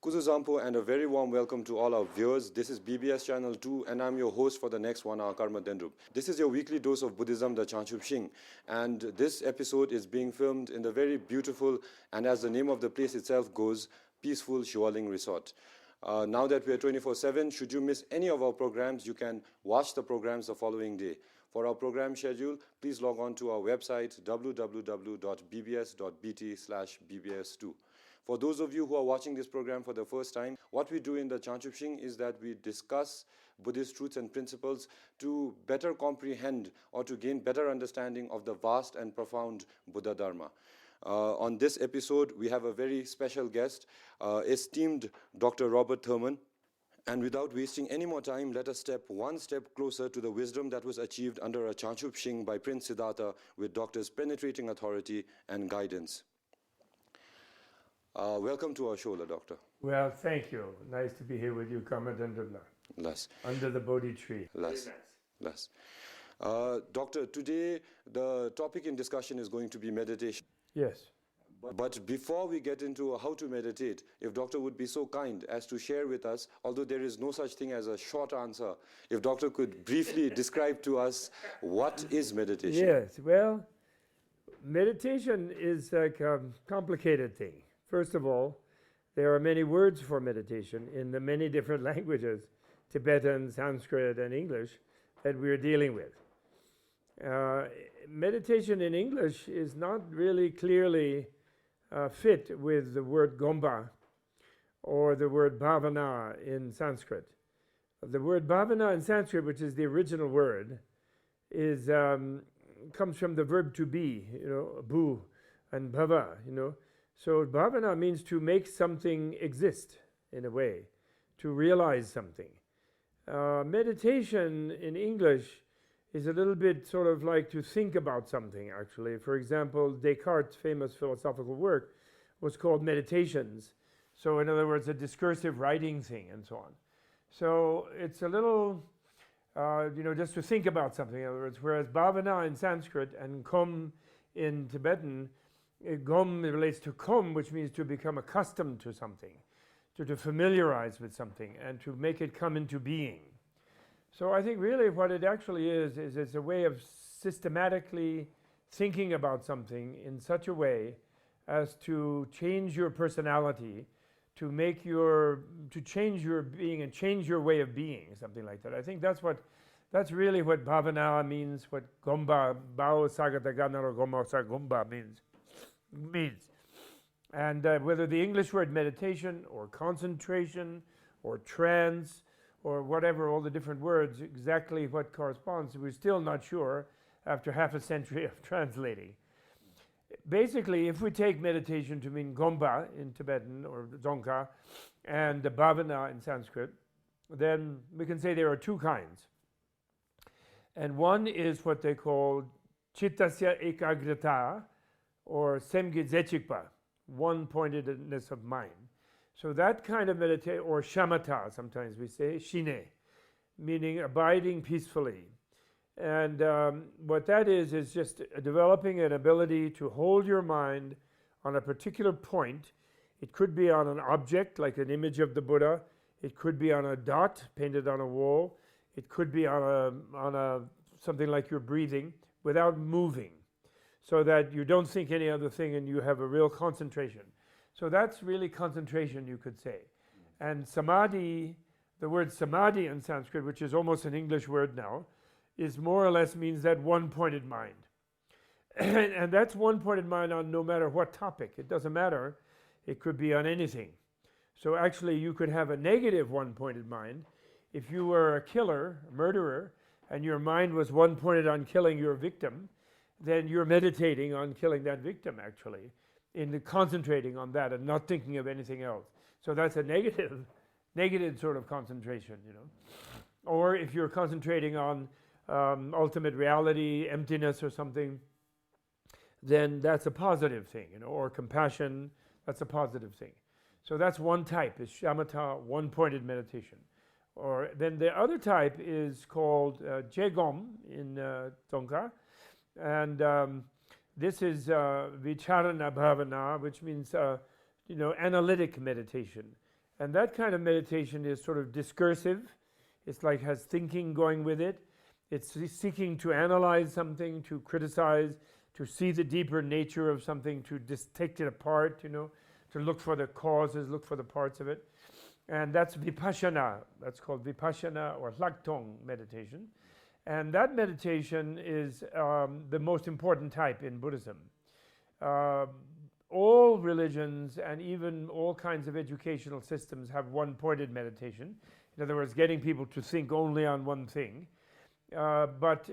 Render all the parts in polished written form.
Kuzuzampo and a very warm welcome to all our viewers. This is BBS Channel 2 and I'm your host for the next 1 hour Karma Dendrup. This is your weekly dose of Buddhism, the Jangchub Shing. And this episode is being filmed in the very beautiful and, as the name of the place itself goes, peaceful Shualing Resort. Now that we are 24/7, should you miss any of our programs, you can watch the programs the following day. For our program schedule, please log on to our website www.bbs.bt/bbs2. For those of you who are watching this program for the first time, what we do in the Jangchub Shing is that we discuss Buddhist truths and principles to better comprehend or to gain better understanding of the vast and profound Buddha Dharma. On this episode, we have a very special guest, esteemed Dr. Robert Thurman. And without wasting any more time, let us step one step closer to the wisdom that was achieved under a Jangchub Shing by Prince Siddhartha with Doctor's penetrating authority and guidance. Welcome to our show, Doctor. Well, thank you. Nice to be here with you, Kamadandula. Las. Under the Bodhi tree. Las. Las. Doctor, today the topic in discussion is going to be meditation. Yes. But before we get into how to meditate, if Doctor would be so kind as to share with us, although there is no such thing as a short answer, if Doctor could briefly describe to us what is meditation. Yes, well, meditation is like a complicated thing. First of all, there are many words for meditation in the many different languages, Tibetan, Sanskrit, and English, that we're dealing with. Meditation in English is not really clearly fit with the word gomba or the word bhavana in Sanskrit. The word bhavana in Sanskrit, which is the original word, is comes from the verb to be, bhu and bhava, So bhavana means to make something exist in a way, to realize something. Meditation in English is a little bit sort of like to think about something, actually. For example, Descartes' famous philosophical work was called Meditations. So in other words, a discursive writing thing and so on. So it's a little, just to think about something, in other words, whereas bhavana in Sanskrit and kom in Tibetan, gom relates to kom, which means to become accustomed to something, to familiarize with something, and to make it come into being. So I think really what it actually is it's a way of systematically thinking about something in such a way as to change your personality, to change your being and change your way of being, something like that. I think that's really what bhavana means, what gomba, bao sagatagana or gomba sagomba means. And whether the English word meditation or concentration or trance or whatever, all the different words, exactly what corresponds, we're still not sure after half a century of translating. Basically, if we take meditation to mean gomba in Tibetan or dzongkha and the bhavana in Sanskrit, then we can say there are two kinds. And one is what they call chittasya ekagrita, or semgi zechikpa, one-pointedness of mind. So that kind of meditation, or shamatha, sometimes we say, shine, meaning abiding peacefully. And what that is just developing an ability to hold your mind on a particular point. It could be on an object, like an image of the Buddha. It could be on a dot painted on a wall. It could be on a something like you're breathing, without moving, so that you don't think any other thing and you have a real concentration. So that's really concentration, you could say. And samadhi, the word samadhi in Sanskrit, which is almost an English word now, is more or less means that one-pointed mind. And that's one-pointed mind on no matter what topic. It doesn't matter. It could be on anything. So actually you could have a negative one-pointed mind. If you were a killer, a murderer, and your mind was one-pointed on killing your victim, then you're meditating on killing that victim, actually, in concentrating on that and not thinking of anything else. So that's a negative sort of concentration, Or if you're concentrating on ultimate reality, emptiness or something, then that's a positive thing, or compassion, that's a positive thing. So that's one type, is shamatha, one-pointed meditation. Or then the other type is called jegom in dzongkha, and this is vicharana bhavana, which means analytic meditation. And that kind of meditation is sort of discursive. It's like has thinking going with it. It's seeking to analyze something, to criticize, to see the deeper nature of something, to take it apart, to look for the causes, look for the parts of it. And that's vipassana. That's called vipassana or laktong meditation. And that meditation is the most important type in Buddhism. All religions and even all kinds of educational systems have one-pointed meditation. In other words, getting people to think only on one thing. But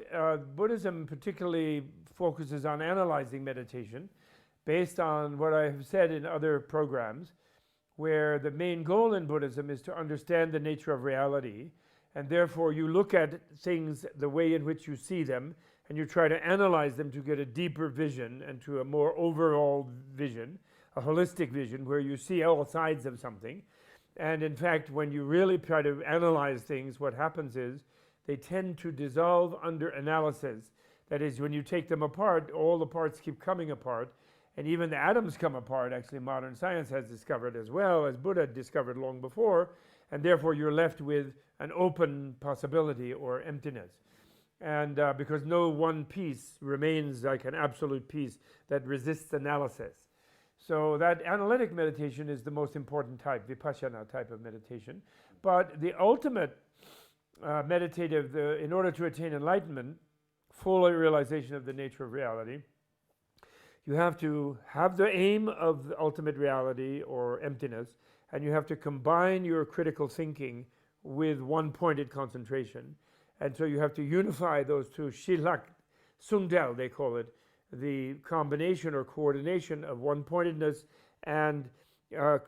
Buddhism particularly focuses on analyzing meditation based on what I have said in other programs, where the main goal in Buddhism is to understand the nature of reality, and therefore you look at things the way in which you see them, and you try to analyze them to get a deeper vision and to a more overall vision, a holistic vision where you see all sides of something. And in fact, when you really try to analyze things, what happens is they tend to dissolve under analysis. That is, when you take them apart, all the parts keep coming apart, and even the atoms come apart. Actually, modern science has discovered, as well as Buddha discovered long before, and therefore you're left with an open possibility or emptiness. And because no one piece remains like an absolute piece that resists analysis. So that analytic meditation is the most important type, vipassana type of meditation. But the ultimate meditative, in order to attain enlightenment, full realization of the nature of reality, you have to have the aim of the ultimate reality or emptiness, and you have to combine your critical thinking with one-pointed concentration. And so you have to unify those two, shilak, sungdel they call it, the combination or coordination of one-pointedness and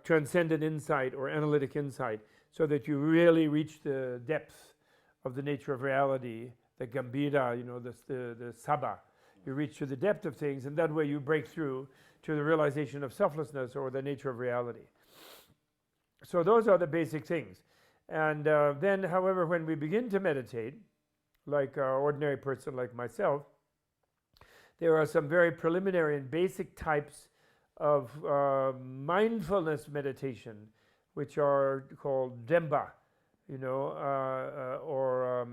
transcendent insight or analytic insight, so that you really reach the depth of the nature of reality, the gambira, the sabha. You reach to the depth of things, and that way you break through to the realization of selflessness or the nature of reality. So those are the basic things. And then, however, when we begin to meditate, like an ordinary person like myself, there are some very preliminary and basic types of mindfulness meditation, which are called Demba, or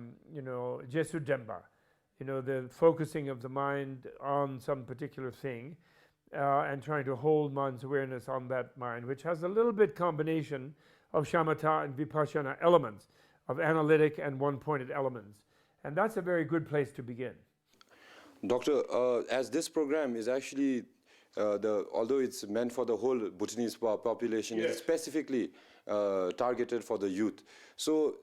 Jesu Demba, the focusing of the mind on some particular thing and trying to hold one's awareness on that mind, which has a little bit combination of shamatha and vipassana elements, of analytic and one-pointed elements. And that's a very good place to begin. Doctor, as this program is actually, although it's meant for the whole Bhutanese population, yes, it's specifically targeted for the youth. So,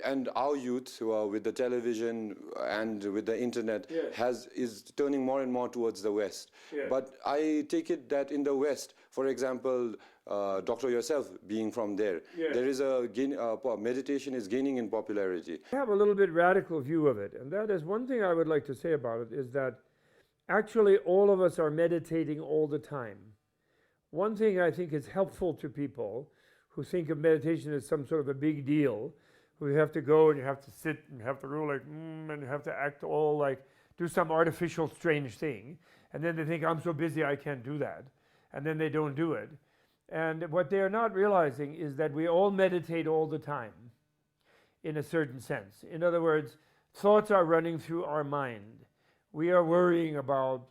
and our youth with the television and with the internet yes, is turning more and more towards the West. yes. But I take it that in the West, for example, Doctor yourself being from there, yes, there is meditation is gaining in popularity. I have a little bit radical view of it, and that is one thing I would like to say about it is that actually all of us are meditating all the time. One thing I think is helpful to people who think of meditation as some sort of a big deal, who you have to go and you have to sit and you have to go like, and you have to act all like, do some artificial strange thing, and then they think, I'm so busy I can't do that, and then they don't do it. And what they are not realizing is that we all meditate all the time, in a certain sense. In other words, thoughts are running through our mind. We are worrying about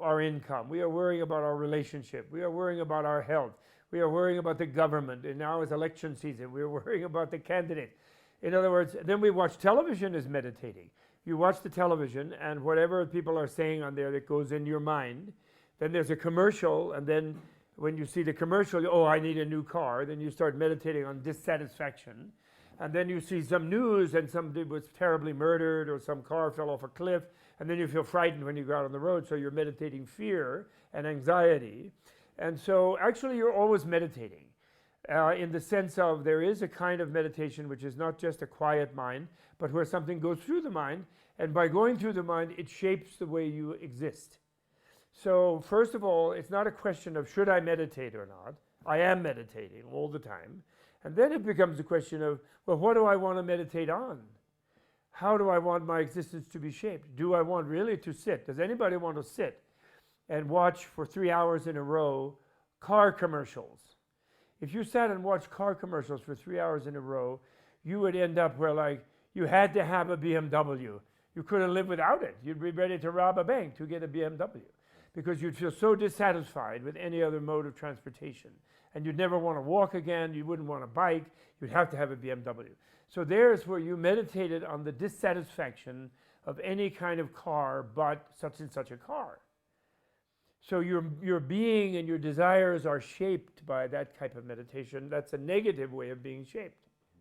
our income. We are worrying about our relationship. We are worrying about our health. We are worrying about the government. And now it's election season. We are worrying about the candidate. In other words, then we watch television as meditating. You watch the television, and whatever people are saying on there that goes in your mind, then there's a commercial, and then when you see the commercial, oh, I need a new car, then you start meditating on dissatisfaction. And then you see some news and somebody was terribly murdered or some car fell off a cliff, and then you feel frightened when you go out on the road, so you're meditating fear and anxiety. And so actually you're always meditating in the sense of there is a kind of meditation which is not just a quiet mind, but where something goes through the mind, and by going through the mind, it shapes the way you exist. So first of all, it's not a question of should I meditate or not. I am meditating all the time. And then it becomes a question of, well, what do I want to meditate on? How do I want my existence to be shaped? Do I want really to sit? Does anybody want to sit and watch for 3 hours in a row car commercials? If you sat and watched car commercials for 3 hours in a row, you would end up where like you had to have a BMW. You couldn't live without it. You'd be ready to rob a bank to get a BMW because you'd feel so dissatisfied with any other mode of transportation. And you'd never want to walk again. You wouldn't want to bike. You'd have to have a BMW. So there's where you meditated on the dissatisfaction of any kind of car but such and such a car. So your being and your desires are shaped by that type of meditation. That's a negative way of being shaped.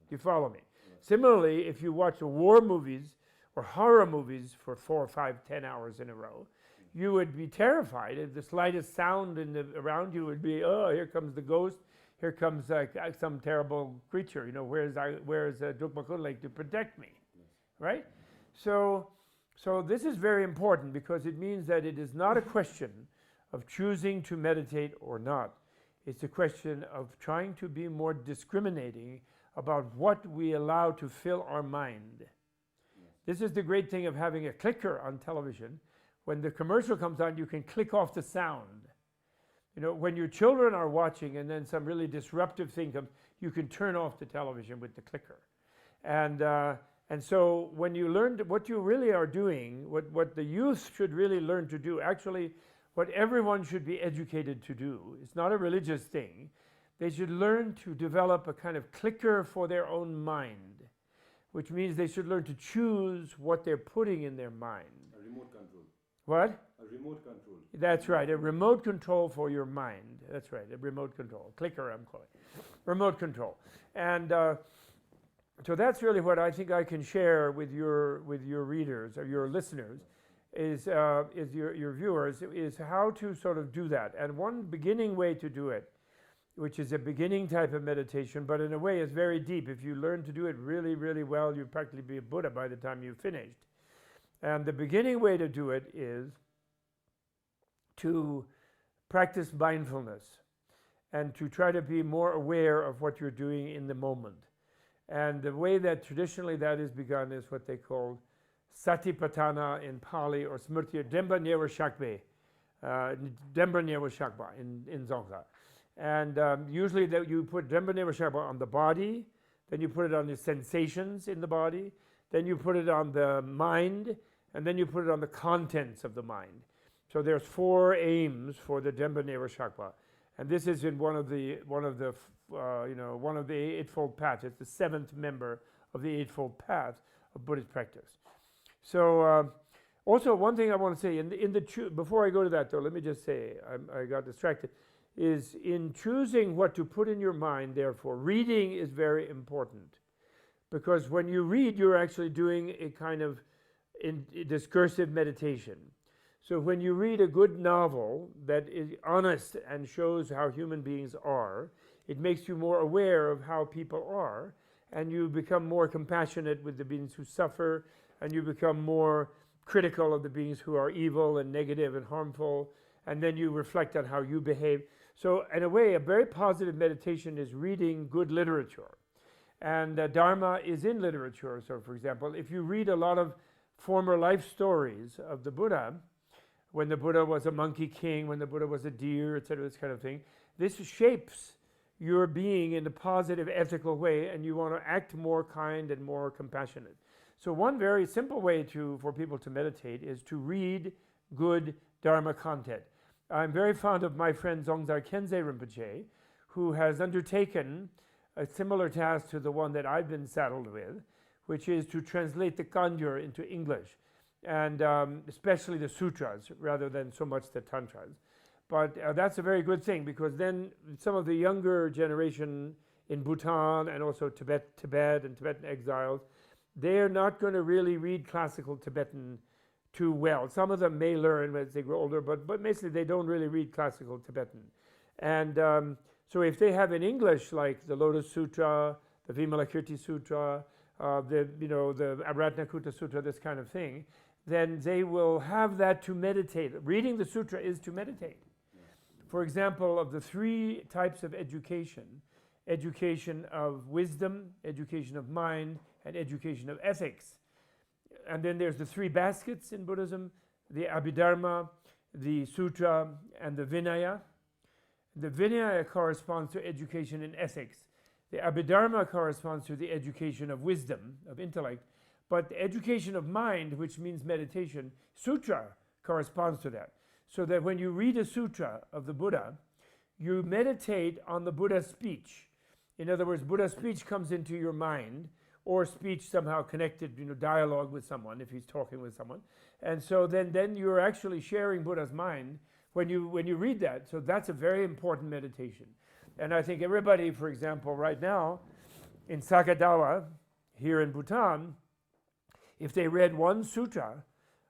Do you follow me? Similarly, if you watch war movies or horror movies for 4, 5, 10 hours in a row, you would be terrified. If the slightest sound around you would be, oh, here comes the ghost. Here comes some terrible creature. You know, where's Drukmakunlik to protect me, right? So this is very important because it means that it is not a question of choosing to meditate or not. It's a question of trying to be more discriminating about what we allow to fill our mind. This is the great thing of having a clicker on television. When the commercial comes on, you can click off the sound. You know, when your children are watching and then some really disruptive thing comes, you can turn off the television with the clicker. And so when you learn what you really are doing, what the youth should really learn to do, actually what everyone should be educated to do, it's not a religious thing. They should learn to develop a kind of clicker for their own mind, which means they should learn to choose what they're putting in their mind. A remote control. What? A remote control. That's right, a remote control for your mind. That's right, a remote control. Clicker, I'm calling it. Remote control. And so that's really what I think I can share with your readers or your listeners, is your viewers, is how to sort of do that. And one beginning way to do it, which is a beginning type of meditation, but in a way it's very deep. If you learn to do it really, really well, you'll practically be a Buddha by the time you've finished. And the beginning way to do it is to practice mindfulness and to try to be more aware of what you're doing in the moment. And the way that traditionally that is begun is what they call Satipatthana in Pali, or Smrti, Demba Nyewa Shakbe, Demba Nyewa Shakba in Dzongkha. And usually that you put Demba Nyewa Shakba on the body, then you put it on the sensations in the body, then you put it on the mind, and then you put it on the contents of the mind. So there's 4 aims for the Demba Nyewa Shakpa, and this is in one of the Eightfold Paths. It's the 7th member of the Eightfold Path of Buddhist practice. So also one thing I want to say before I go to that though, let me just say I got distracted. Is in choosing what to put in your mind. Therefore, reading is very important, because when you read, you're actually doing a kind of discursive meditation. So when you read a good novel that is honest and shows how human beings are, it makes you more aware of how people are, and you become more compassionate with the beings who suffer, and you become more critical of the beings who are evil and negative and harmful, and then you reflect on how you behave. So in a way, a very positive meditation is reading good literature. And Dharma is in literature. So for example, if you read a lot of former life stories of the Buddha, when the Buddha was a monkey king, when the Buddha was a deer, etc., this kind of thing, this shapes your being in a positive, ethical way, and you want to act more kind and more compassionate. So one very simple way for people to meditate is to read good Dharma content. I'm very fond of my friend Dzongzar Khyentse Rinpoche, who has undertaken a similar task to the one that I've been saddled with, which is to translate the Kangyur into English, and especially the sutras rather than so much the tantras. But that's a very good thing, because then some of the younger generation in Bhutan and also Tibet and Tibetan exiles, they're not going to really read classical Tibetan too well. Some of them may learn as they grow older, but basically they don't really read classical Tibetan. And so if they have in English, like the Lotus Sutra, the Vimalakirti Sutra, the Aratnakuta Sutra, this kind of thing, then they will have that to meditate. Reading the sutra is to meditate. For example, of the 3 types of education of wisdom, education of mind, and education of ethics. And then there's the 3 baskets in Buddhism, the Abhidharma, the Sutra, and the Vinaya. The Vinaya corresponds to education in ethics. The Abhidharma corresponds to the education of wisdom, of intellect. But the education of mind, which means meditation, sutra corresponds to that. So that when you read a sutra of the Buddha, you meditate on the Buddha's speech. In other words, Buddha's speech comes into your mind, or speech somehow connected, dialogue with someone, if he's talking with someone. And so then you're actually sharing Buddha's mind when you read that. So that's a very important meditation. And I think everybody, for example, right now, in Sakadawa, here in Bhutan, if they read one sutra,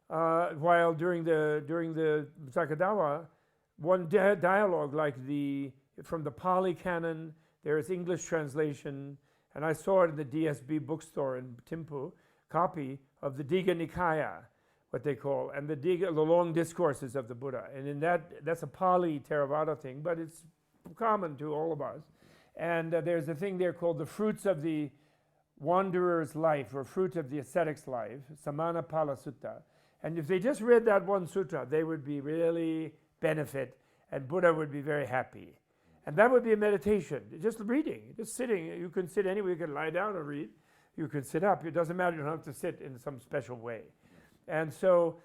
while during the Sakadawa, one dialogue like from the Pali Canon, there is English translation, and I saw it in the DSB bookstore in Thimphu, copy of the Digha Nikaya, what they call, and the long discourses of the Buddha. And in that's a Pali Theravada thing, but it's common to all of us. And there's a thing there called the fruits of the wanderer's life, or fruit of the ascetic's life, Samana Pala Sutta. And if they just read that one sutra, they would be really benefit, and Buddha would be very happy. And that would be a meditation, just reading, just sitting. You can sit anywhere, you can lie down and read. You can sit up, it doesn't matter, you don't have to sit in some special way. And so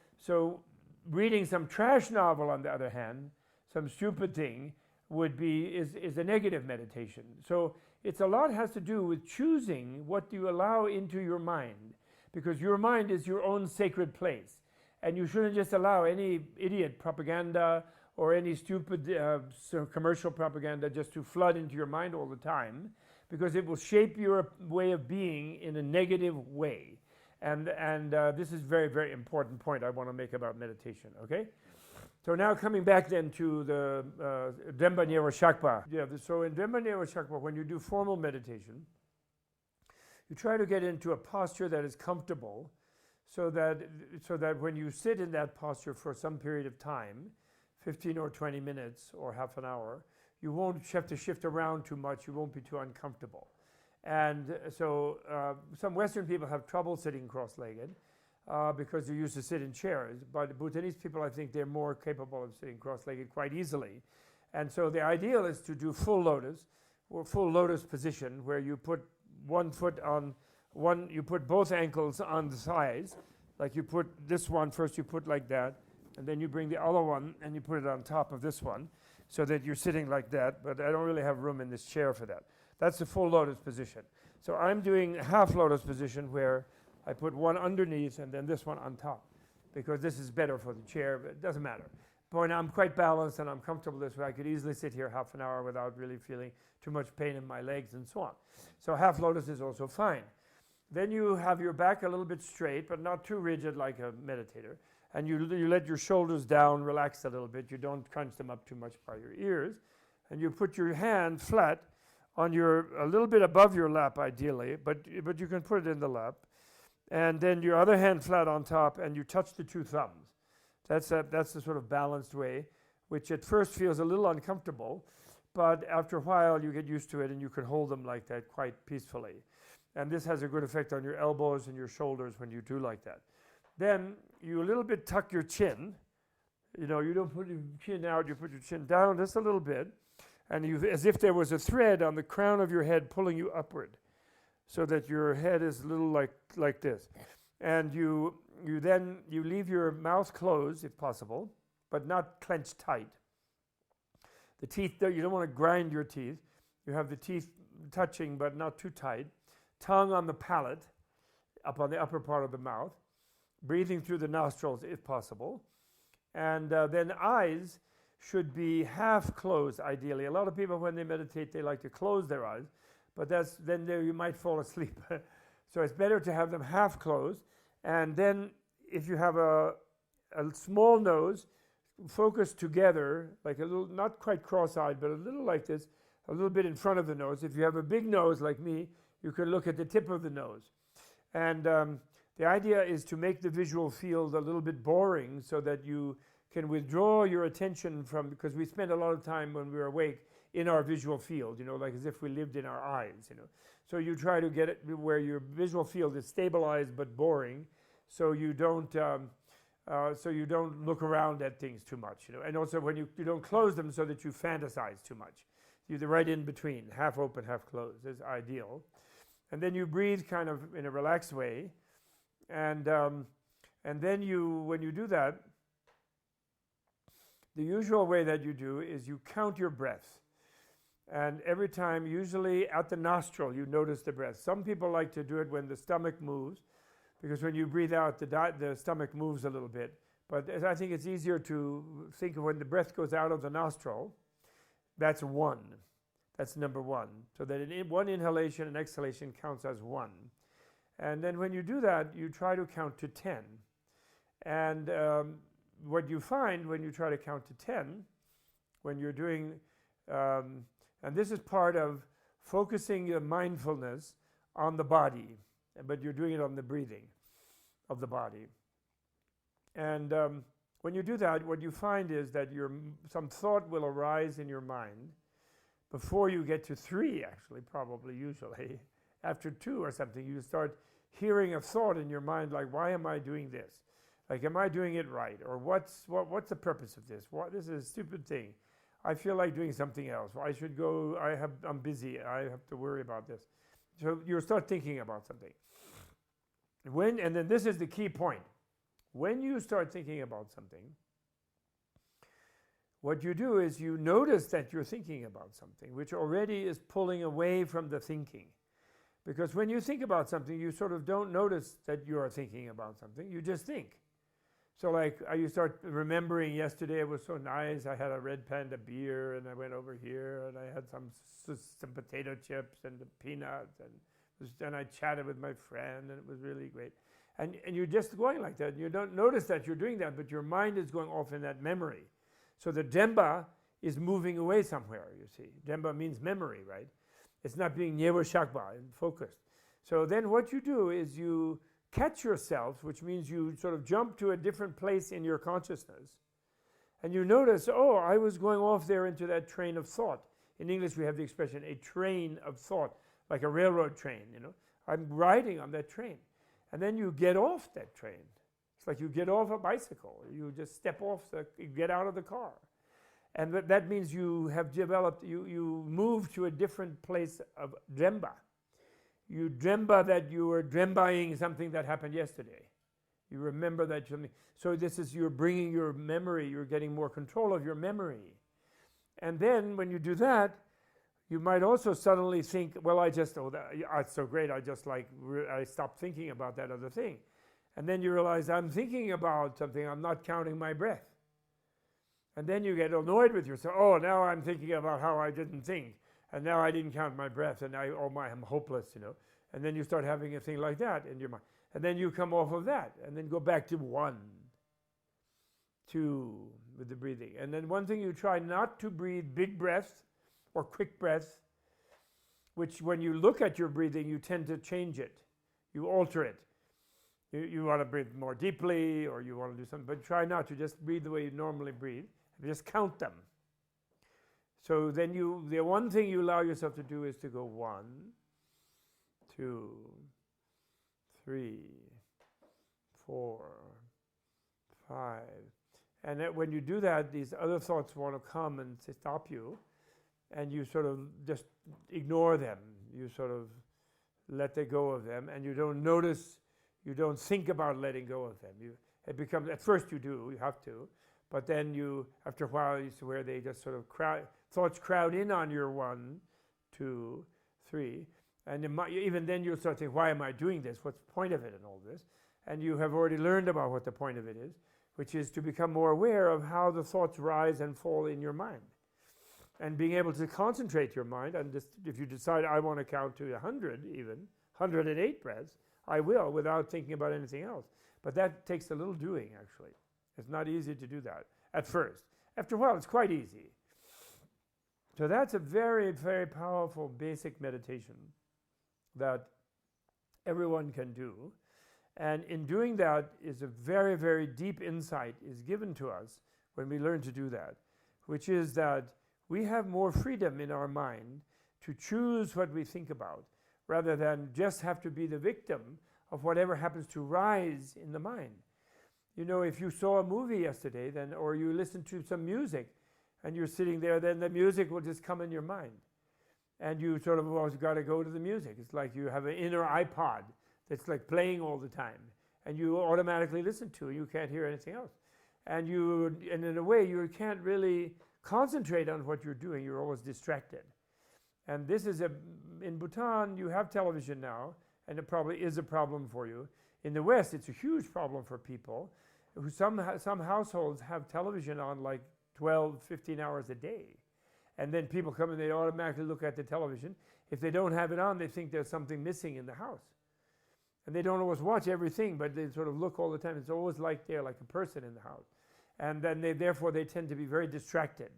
reading some trash novel, on the other hand, some stupid thing, is a negative meditation. So it's a lot has to do with choosing what you allow into your mind, because your mind is your own sacred place. And you shouldn't just allow any idiot propaganda or any stupid commercial propaganda just to flood into your mind all the time, because it will shape your way of being in a negative way. And this is a very, very important point I want to make about meditation, okay? So now coming back then to the Drempa Nyewa Shakpa. Yeah, so in Drempa Nyewa Shakpa, when you do formal meditation, you try to get into a posture that is comfortable, so that when you sit in that posture for some period of time, 15 or 20 minutes or half an hour, you won't have to shift around too much, you won't be too uncomfortable. And so some Western people have trouble sitting cross-legged because they're used to sit in chairs, but Bhutanese people, I think they're more capable of sitting cross-legged quite easily. And so the ideal is to do full lotus, or full lotus position, where you put one foot on one, you put both ankles on the sides, like you put this one first, you put like that, and then you bring the other one and you put it on top of this one, so that you're sitting like that, but I don't really have room in this chair for that. That's the full lotus position. So I'm doing half lotus position, where I put one underneath and then this one on top, because this is better for the chair, but it doesn't matter. But I'm quite balanced and I'm comfortable this way. I could easily sit here half an hour without really feeling too much pain in my legs and so on. So half lotus is also fine. Then you have your back a little bit straight, but not too rigid like a meditator. And you let your shoulders down, relax a little bit. You don't crunch them up too much by your ears. And you put your hand flat on a little bit above your lap ideally, but you can put it in the lap. And then your other hand flat on top, and you touch the two thumbs. That's the sort of balanced way, which at first feels a little uncomfortable, but after a while you get used to it and you can hold them like that quite peacefully. And this has a good effect on your elbows and your shoulders when you do like that. Then you a little bit tuck your chin. You don't put your chin out, you put your chin down just a little bit, and as if there was a thread on the crown of your head pulling you upward, so that your head is a little like this. And you leave your mouth closed if possible, but not clenched tight. The teeth, you don't want to grind your teeth. You have the teeth touching, but not too tight. Tongue on the palate, up on the upper part of the mouth. Breathing through the nostrils if possible. And then eyes should be half closed ideally. A lot of people, when they meditate, they like to close their eyes, but then you might fall asleep. So it's better to have them half closed. And then if you have a small nose, focus together, like a little, not quite cross-eyed, but a little like this, a little bit in front of the nose. If you have a big nose like me, you can look at the tip of the nose. And the idea is to make the visual field a little bit boring, so that you can withdraw your attention from, because we spend a lot of time when we're awake in our visual field, like as if we lived in our eyes, So you try to get it where your visual field is stabilized but boring, so you don't so you don't look around at things too much, and also when you don't close them so that you fantasize too much. You're right in between, half open, half closed is ideal. And then you breathe kind of in a relaxed way, and then when you do that, the usual way that you do is you count your breath. And every time, usually at the nostril, you notice the breath. Some people like to do it when the stomach moves, because when you breathe out, the stomach moves a little bit. But I think it's easier to think of when the breath goes out of the nostril. That's one. That's number one. So that one inhalation and exhalation counts as one. And then when you do that, you try to count to 10. And what you find when you try to count to 10, when you're doing, and this is part of focusing your mindfulness on the body, but you're doing it on the breathing of the body. And when you do that, what you find is that some thought will arise in your mind before you get to 3, actually, probably, usually. After 2 or something, you start hearing a thought in your mind like, why am I doing this? Like, am I doing it right? Or what's the purpose of this? This is a stupid thing. I feel like doing something else. I should go, I'm busy, I have to worry about this. So you start thinking about something. And then this is the key point. When you start thinking about something, what you do is you notice that you're thinking about something, which already is pulling away from the thinking. Because when you think about something, you sort of don't notice that you're thinking about something, you just think. So like you start remembering yesterday it was so nice, I had a Red Panda beer and I went over here and I had some potato chips and the peanuts and I chatted with my friend and it was really great. And you're just going like that. You don't notice that you're doing that, but your mind is going off in that memory. So the Demba is moving away somewhere, you see. Demba means memory, right? It's not being Nyewa Shakba and focused. So then what you do is you catch yourself, which means you sort of jump to a different place in your consciousness. And you notice, oh, I was going off there into that train of thought. In English we have the expression, a train of thought, like a railroad train, I'm riding on that train. And then you get off that train. It's like you get off a bicycle. You just step off, you get out of the car. And that means you have developed, you move to a different place of Dremba. You Dremba that you were Drembaing something that happened yesterday. You remember that something. So this is, you're bringing your memory, you're getting more control of your memory. And then when you do that, you might also suddenly think, well, it's so great, I stopped thinking about that other thing. And then you realize, I'm thinking about something, I'm not counting my breath. And then you get annoyed with yourself, oh, now I'm thinking about how I didn't think, and now I didn't count my breath, and I'm hopeless, And then you start having a thing like that in your mind. And then you come off of that, and then go back to 1, 2, with the breathing. And then one thing, you try not to breathe big breaths, or quick breaths, which when you look at your breathing, you tend to change it. You alter it. You want to breathe more deeply, or you want to do something, but try not to. Just breathe the way you normally breathe. Just count them. So then the one thing you allow yourself to do is to go 1, 2, 3, 4, 5. And when you do that, these other thoughts want to come and stop you. And you sort of just ignore them. You sort of let go of them, and you don't notice, you don't think about letting go of them. It becomes, at first you do, you have to, but then after a while, it's where they just sort of thoughts crowd in on your 1, 2, 3, and even then you'll start thinking, why am I doing this? What's the point of it and all this? And you have already learned about what the point of it is, which is to become more aware of how the thoughts rise and fall in your mind. And being able to concentrate your mind, and just, if you decide I want to count to 100 even, 108 breaths, I will without thinking about anything else. But that takes a little doing, actually. It's not easy to do that at first. After a while, it's quite easy. So that's a very, very powerful basic meditation that everyone can do. And in doing that is a very, very deep insight is given to us when we learn to do that, which is that we have more freedom in our mind to choose what we think about, rather than just have to be the victim of whatever happens to rise in the mind. You know, if you saw a movie yesterday, then, or you listened to some music, and you're sitting there, then the music will just come in your mind. And you sort of always got to go to the music. It's like you have an inner iPod that's like playing all the time, and you automatically listen to it. You can't hear anything else. And in a way, you can't really concentrate on what you're doing. You're always distracted. And this is in Bhutan, you have television now, and it probably is a problem for you. In the West, it's a huge problem for people. Some households have television on like 12, 15 hours a day. And then people come and they automatically look at the television. If they don't have it on, they think there's something missing in the house. And they don't always watch everything, but they sort of look all the time. It's always like they're like a person in the house. And then therefore they tend to be very distracted.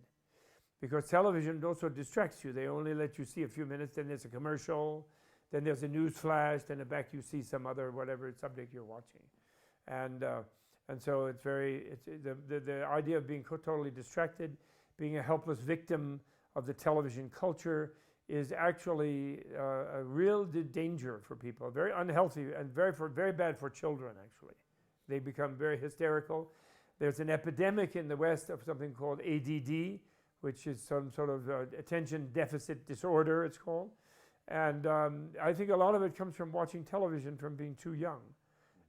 Because television also distracts you. They only let you see a few minutes, then there's a commercial, then there's a news flash, then back you see some other whatever subject you're watching. And so it's the idea of being totally distracted, being a helpless victim of the television culture is actually a real danger for people, very unhealthy and very bad for children, actually. They become very hysterical. There's an epidemic in the West of something called ADD, which is some sort of attention deficit disorder, it's called. And I think a lot of it comes from watching television from being too young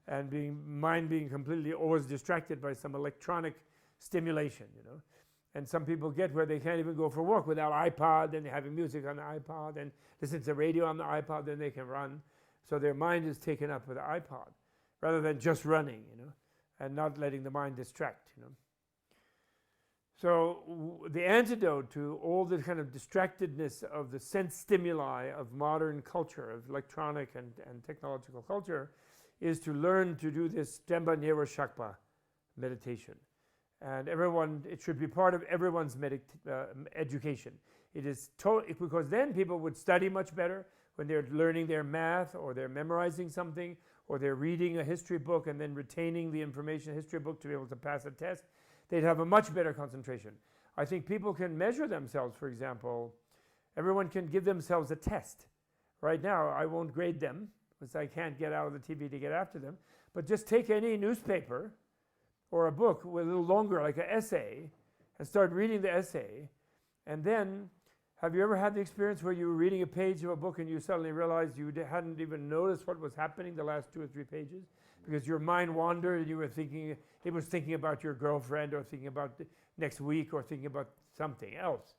and mind being completely always distracted by some electronic stimulation, you know. And some people get where they can't even go for a walk without iPod, and they're having music on the iPod, and listen to the radio on the iPod, then they can run. So their mind is taken up with the iPod, rather than just running, you know, and not letting the mind distract, you know. So the antidote to all the kind of distractedness of the sense stimuli of modern culture, of electronic and technological culture, is to learn to do this Demba Nero Shakpa meditation. And it should be part of everyone's education. It is because then people would study much better when they're learning their math, or they're memorizing something, or they're reading a history book and then retaining the information in a history book to be able to pass a test. They'd have a much better concentration. I think people can measure themselves, for example. Everyone can give themselves a test. Right now, I won't grade them, because I can't get out of the TV to get after them. But just take any newspaper or a book with a little longer, like an essay, and start reading the essay. And then, have you ever had the experience where you were reading a page of a book and you suddenly realized you hadn't even noticed what was happening the last 2 or 3 pages? Because your mind wandered and you were thinking, it was thinking about your girlfriend, or thinking about next week, or thinking about something else,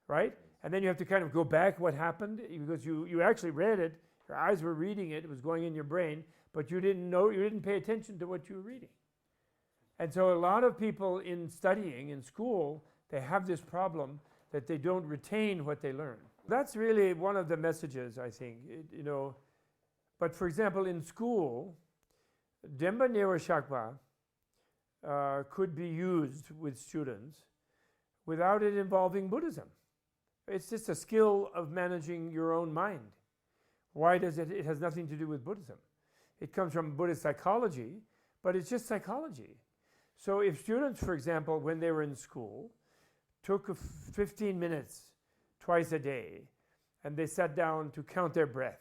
right? And then you have to kind of go back what happened, because you actually read it, your eyes were reading it, it was going in your brain, but you didn't pay attention to what you were reading. And so a lot of people in studying in school, they have this problem that they don't retain what they learn. That's really one of the messages, I think, you know. But for example, in school, Demba Nero Shakpa could be used with students without it involving Buddhism. It's just a skill of managing your own mind. Why does it? It has nothing to do with Buddhism. It comes from Buddhist psychology, but it's just psychology. So if students, for example, when they were in school, took 15 minutes twice a day, and they sat down to count their breath,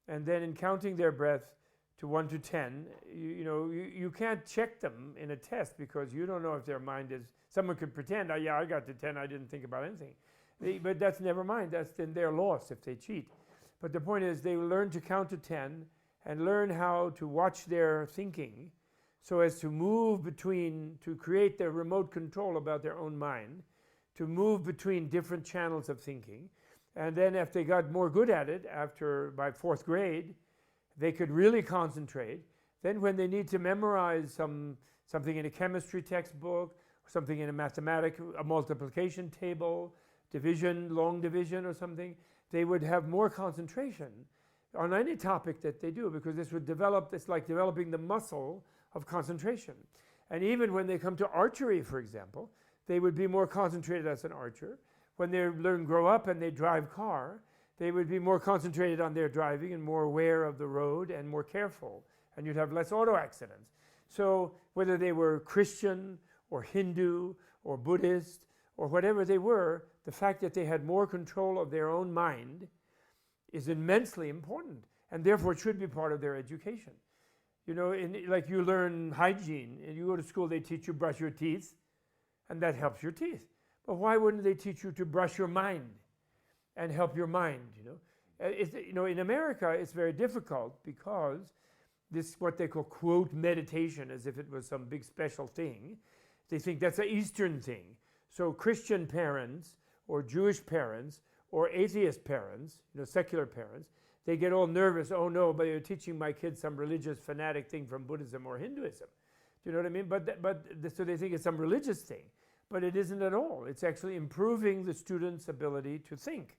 and then in counting their breath to 1 to 10, you can't check them in a test, because you don't know if their mind is. Someone could pretend, I got to 10, I didn't think about anything. But that's never mind. Then they're lost if they cheat. But the point is, they learn to count to 10 and learn how to watch their thinking, so as to move between, to create the remote control about their own mind, to move between different channels of thinking. And then if they got more good at it, by 4th grade, they could really concentrate. Then when they need to memorize something in a chemistry textbook, something in a multiplication table, division, long division or something, they would have more concentration on any topic that they do, because this would develop, it's like developing the muscle of concentration. And even when they come to archery, for example, they would be more concentrated as an archer. When they grow up and they drive car, they would be more concentrated on their driving and more aware of the road and more careful, and you'd have less auto accidents. So whether they were Christian or Hindu or Buddhist or whatever they were, the fact that they had more control of their own mind is immensely important, and therefore it should be part of their education. You know, like you learn hygiene, and you go to school, they teach you brush your teeth, and that helps your teeth. But why wouldn't they teach you to brush your mind and help your mind, you know? In America, it's very difficult because this, what they call, quote, meditation, as if it was some big special thing. They think that's an Eastern thing. So Christian parents or Jewish parents or atheist parents, secular parents, they get all nervous. Oh no, but you're teaching my kids some religious fanatic thing from Buddhism or Hinduism. Do you know what I mean? So they think it's some religious thing. But it isn't at all. It's actually improving the student's ability to think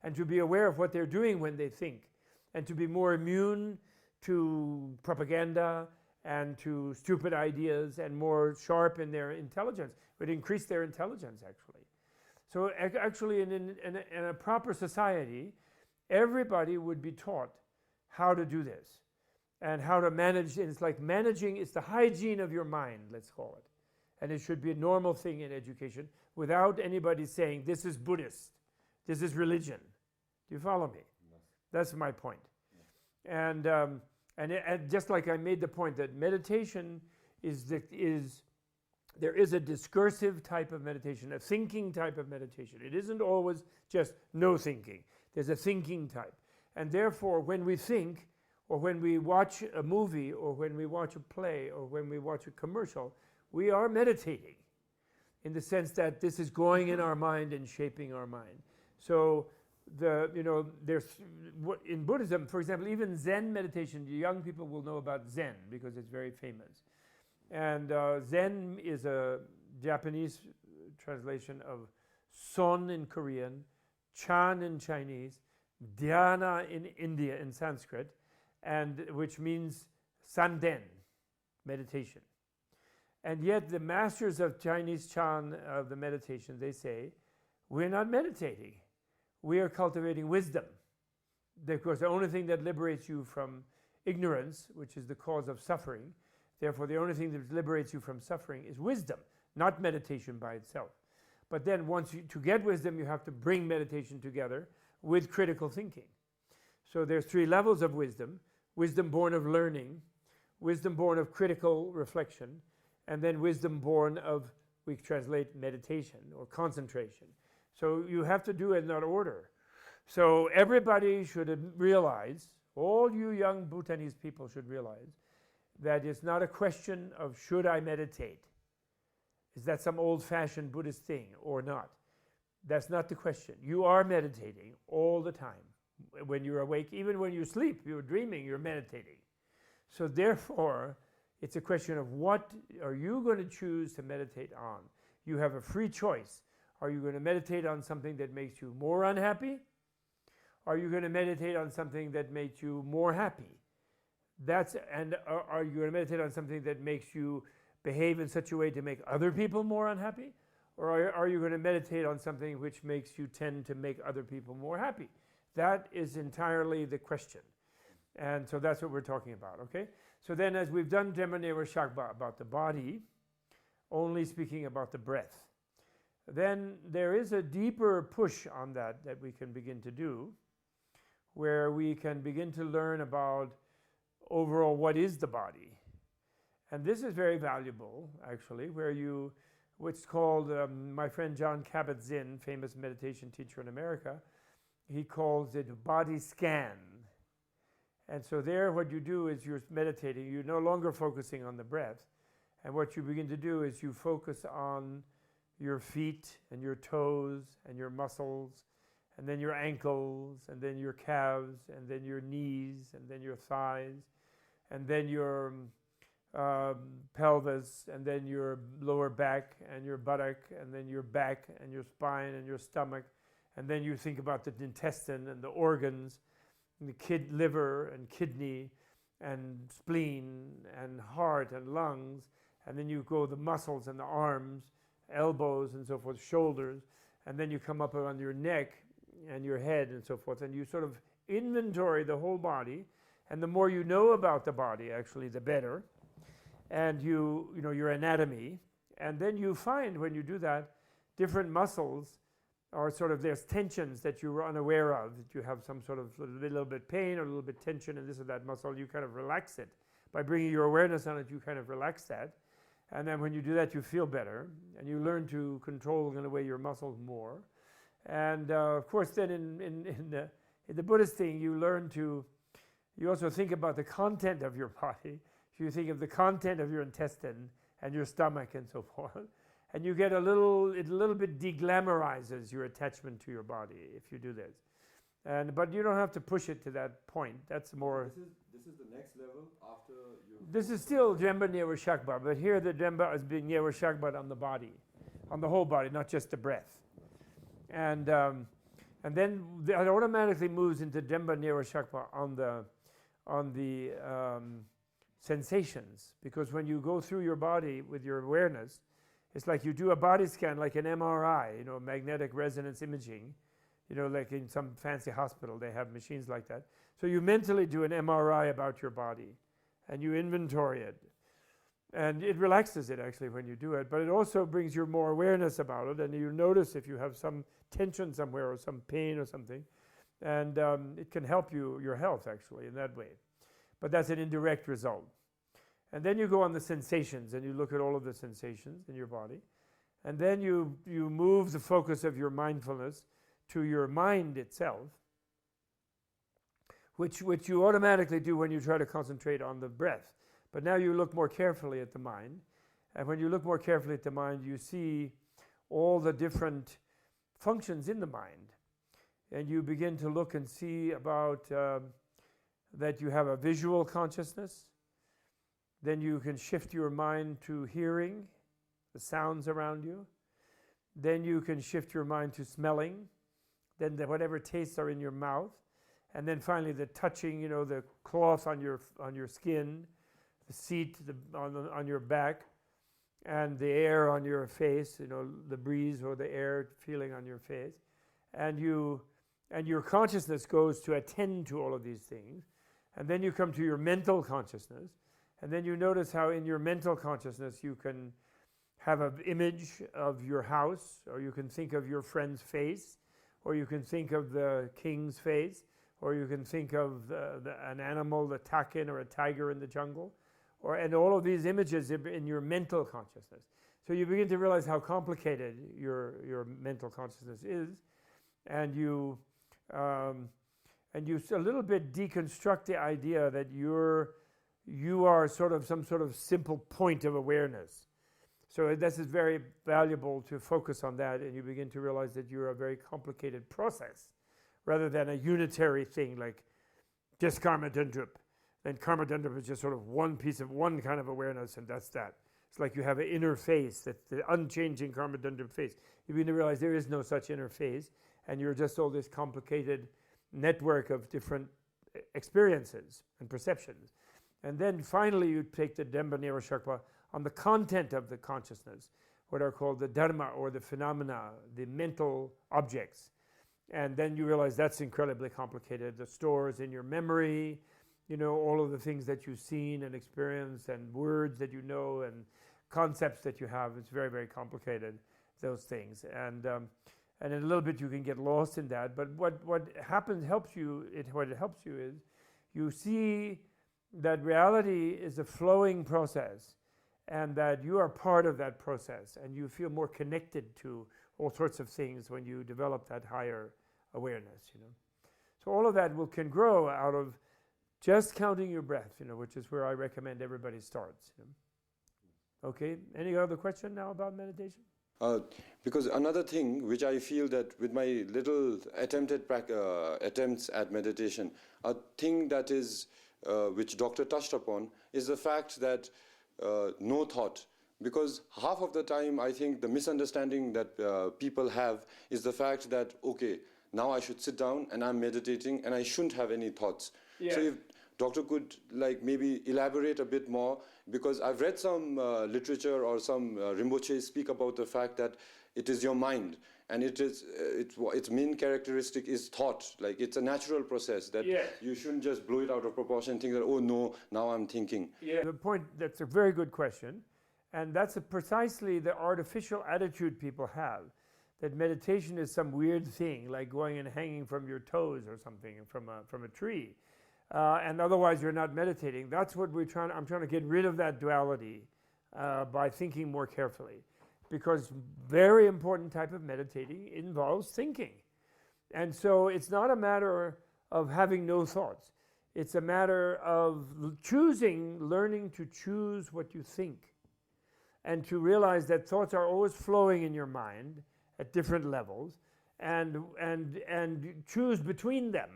and to be aware of what they're doing when they think, and to be more immune to propaganda and to stupid ideas, and more sharp in their intelligence. It would increase their intelligence, actually. So actually in a proper society, everybody would be taught how to do this and how to manage. It's like managing, it's the hygiene of your mind, let's call it. And it should be a normal thing in education without anybody saying, this is Buddhist, this is religion. Do you follow me? Yes. That's my point. Yes. And just like I made the point that meditation there is a discursive type of meditation, a thinking type of meditation. It isn't always just no thinking. There's a thinking type. And therefore, when we think, or when we watch a movie, or when we watch a play, or when we watch a commercial, we are meditating in the sense that this is going in our mind and shaping our mind. So there's in Buddhism, for example, even Zen meditation, the young people will know about Zen because it's very famous. And Zen is a Japanese translation of Son in Korean, Chan in Chinese, Dhyana in India in Sanskrit, and which means Sanden, meditation. And yet the masters of Chinese Chan, of the meditation, they say, we're not meditating. We are cultivating wisdom. Because the only thing that liberates you from ignorance, which is the cause of suffering, therefore the only thing that liberates you from suffering is wisdom, not meditation by itself. But then to get wisdom, you have to bring meditation together with critical thinking. So there's 3 levels of wisdom: wisdom born of learning, wisdom born of critical reflection, and then wisdom born of, we translate, meditation or concentration. So you have to do it in that order. So everybody should realize, all you young Bhutanese people should realize, that it's not a question of should I meditate? Is that some old-fashioned Buddhist thing or not? That's not the question. You are meditating all the time. When you're awake, even when you sleep, you're dreaming, you're meditating. So therefore, it's a question of what are you going to choose to meditate on? You have a free choice. Are you going to meditate on something that makes you more unhappy? Are you going to meditate on something that makes you more happy? Are you going to meditate on something that makes you behave in such a way to make other people more unhappy? Or are you going to meditate on something which makes you tend to make other people more happy? That is entirely the question. And so that's what we're talking about, okay? So then, as we've done Demaneva Shakba about the body, only speaking about the breath, then there is a deeper push on that we can begin to do, where we can begin to learn about overall what is the body. And this is very valuable, actually, what's called, my friend John Kabat-Zinn, famous meditation teacher in America, he calls it body scan. And so there what you do is you're meditating, you're no longer focusing on the breath, and what you begin to do is you focus on your feet and your toes and your muscles, and then your ankles, and then your calves, and then your knees, and then your thighs, and then your pelvis, and then your lower back and your buttock, and then your back and your spine and your stomach, and then you think about the intestine and the organs, and the liver and kidney and spleen and heart and lungs, and then you go the muscles and the arms, elbows and so forth, shoulders, and then you come up around your neck and your head and so forth, and you sort of inventory the whole body. And the more you know about the body, actually, the better. And you know your anatomy, and then you find when you do that, different muscles are sort of, there's tensions that you were unaware of, that you have some sort of a little bit pain or a little bit tension in this or that muscle, you kind of relax it by bringing your awareness on it, you kind of relax that. And then when you do that, you feel better, and you learn to control, in a way, your muscles more. And of course, then in the Buddhist thing, you also think about the content of your body. So you think of the content of your intestine and your stomach and so forth. And you get it a little bit deglamorizes your attachment to your body if you do this. But you don't have to push it to that point. That's more. This is the next level after you. This is still Jemba Nyewa Shakba, but here the Jemba is being Nyewa Shakba on the body, on the whole body, not just the breath. And then it automatically moves into Jemba Nyewa Shakba on the sensations, because when you go through your body with your awareness, it's like you do a body scan, like an MRI, magnetic resonance imaging. Like in some fancy hospital, they have machines like that. So you mentally do an MRI about your body, and you inventory it. And it relaxes it, actually, when you do it. But it also brings you more awareness about it, and you notice if you have some tension somewhere or some pain or something. And it can help your health, actually, in that way. But that's an indirect result. And then you go on the sensations, and you look at all of the sensations in your body. And then you move the focus of your mindfulness to your mind itself, which you automatically do when you try to concentrate on the breath. But now you look more carefully at the mind, and when you look more carefully at the mind, you see all the different functions in the mind, and you begin to look and see about that you have a visual consciousness. Then you can shift your mind to hearing the sounds around you. Then you can shift your mind to smelling. Then whatever tastes are in your mouth, and then finally the touching, the cloth on your skin, the seat on your back, and the air on your face, the breeze or the air feeling on your face, and your consciousness goes to attend to all of these things, and then you come to your mental consciousness, and then you notice how in your mental consciousness you can have an image of your house, or you can think of your friend's face, or you can think of the king's face, or you can think of an animal, the takin or a tiger in the jungle, and all of these images in your mental consciousness. So you begin to realize how complicated your mental consciousness is, and you a little bit deconstruct the idea that you are sort of some sort of simple point of awareness. So this is very valuable to focus on that, and you begin to realize that you're a very complicated process rather than a unitary thing like just karma dundrup. Then karma dundrup is just sort of one piece of one kind of awareness, and that's that. It's like you have an inner face, that's the unchanging karma dundrup face. You begin to realize there is no such inner face, and you're just all this complicated network of different experiences and perceptions. And then finally you take the Jemba Nyewa Shakpa on the content of the consciousness, what are called the dharma, or the phenomena, the mental objects. And then you realize that's incredibly complicated. The stores in your memory, all of the things that you've seen and experienced, and words that and concepts that you have. It's very, very complicated, those things. And in a little bit you can get lost in that. But what helps you is you see that reality is a flowing process, and that you are part of that process, and you feel more connected to all sorts of things when you develop that higher awareness. So all of that can grow out of just counting your breath, which is where I recommend everybody starts. Okay, any other question now about meditation? Because another thing which I feel that with my little attempts at meditation, a thing that is which Doctor touched upon is the fact that no thought. Because half of the time I think the misunderstanding that people have is the fact that, okay, now I should sit down and I'm meditating and I shouldn't have any thoughts. Yeah. So if Doctor could maybe elaborate a bit more, because I've read some literature or some Rinpoche speak about the fact that it is your mind, and its main characteristic is thought. Like it's a natural process that you shouldn't just blow it out of proportion and think that, oh no, now I'm thinking. Yeah, that's a very good question. And that's precisely the artificial attitude people have, that meditation is some weird thing, like going and hanging from your toes or something from a tree. and otherwise you're not meditating. That's what I'm trying to get rid of that duality by thinking more carefully, because very important type of meditating involves thinking. And so it's not a matter of having no thoughts. It's a matter of learning to choose what you think, and to realize that thoughts are always flowing in your mind at different levels, and choose between them.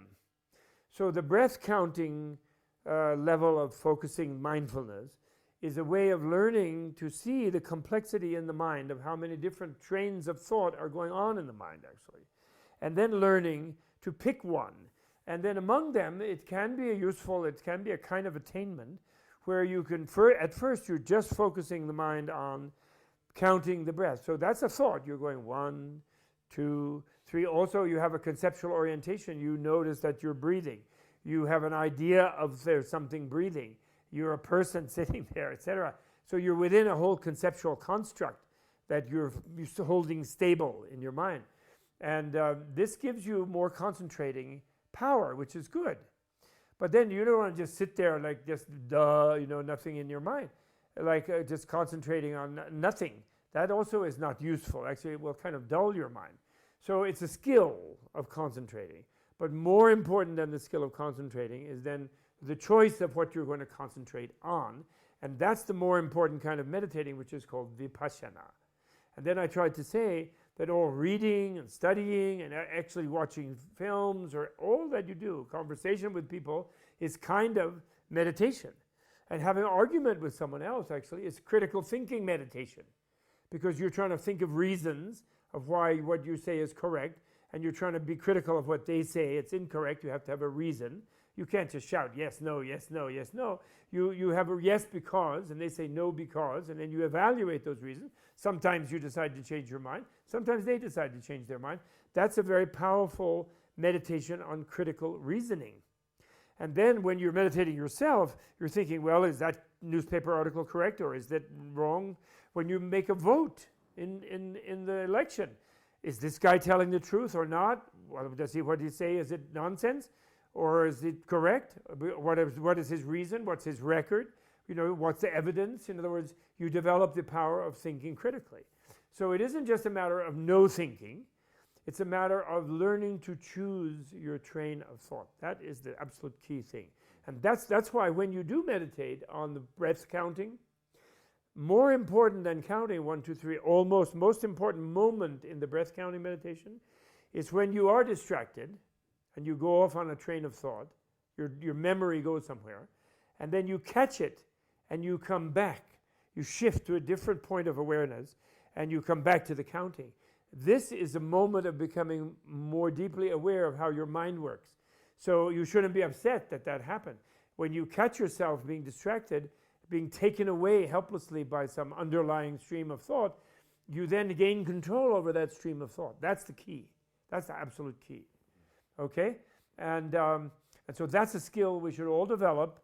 So the breath counting level of focusing mindfulness is a way of learning to see the complexity in the mind of how many different trains of thought are going on in the mind, actually. And then learning to pick one. And then among them, it can be a kind of attainment where you can, at first you're just focusing the mind on counting the breath. So that's a thought. You're going 1, 2, 3. Also, you have a conceptual orientation. You notice that you're breathing. You have an idea of there's something breathing. You're a person sitting there, etc. So you're within a whole conceptual construct that you're holding stable in your mind. And this gives you more concentrating power, which is good. But then you don't want to just sit there like just nothing in your mind, like just concentrating on nothing. That also is not useful. Actually, it will kind of dull your mind. So it's a skill of concentrating. But more important than the skill of concentrating is then the choice of what you're going to concentrate on. And that's the more important kind of meditating, which is called vipassana. And then I tried to say that all reading and studying and actually watching films, or all that you do, conversation with people, is kind of meditation. And having an argument with someone else actually is critical thinking meditation, because you're trying to think of reasons of why what you say is correct, and you're trying to be critical of what they say it's incorrect. You have to have a reason. You can't just shout yes, no, yes, no, yes, no. You have a yes because, and they say no because, and then you evaluate those reasons. Sometimes you decide to change your mind. Sometimes they decide to change their mind. That's a very powerful meditation on critical reasoning. And then when you're meditating yourself, you're thinking, well, is that newspaper article correct, or is that wrong? When you make a vote in the election, is this guy telling the truth or not? What does he say? Is it nonsense? Or is it correct? What is his reason? What's his record? What's the evidence? In other words, you develop the power of thinking critically. So it isn't just a matter of no thinking. It's a matter of learning to choose your train of thought. That is the absolute key thing. And that's why when you do meditate on the breath counting, more important than counting 1, 2, 3, almost most important moment in the breath counting meditation is when you are distracted and you go off on a train of thought, your memory goes somewhere, and then you catch it and you come back. You shift to a different point of awareness and you come back to the counting. This is a moment of becoming more deeply aware of how your mind works. So you shouldn't be upset that happened. When you catch yourself being distracted, being taken away helplessly by some underlying stream of thought, you then gain control over that stream of thought. That's the key. That's the absolute key. Okay? And so that's a skill we should all develop.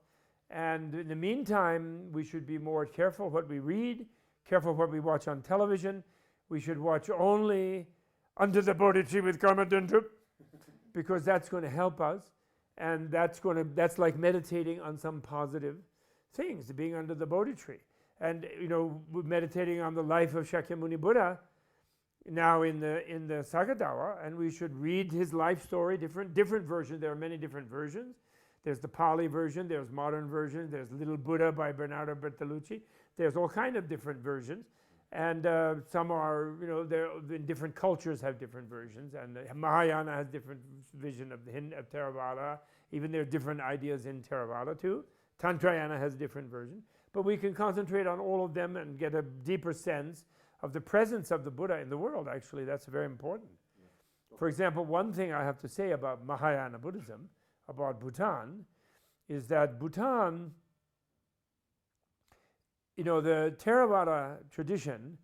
And in the meantime, we should be more careful what we read, careful what we watch on television. We should watch only Under the Bodhi Tree with Karma Jangchub, because that's going to help us. And that's like meditating on some positive things, being under the Bodhi tree. And we're meditating on the life of Shakyamuni Buddha now in the Sagadawa, and we should read his life story, different versions. There are many different versions. There's the Pali version, there's modern versions, there's Little Buddha by Bernardo Bertolucci. There's all kind of different versions. And some are, they're in different cultures have different versions. And Mahayana has different vision of Theravada. Even there are different ideas in Theravada too. Tantrayana has different versions. But we can concentrate on all of them and get a deeper sense of the presence of the Buddha in the world. Actually, that's very important. Yeah. For example, one thing I have to say about Mahayana Buddhism, about Bhutan, is that Bhutan, the Theravada tradition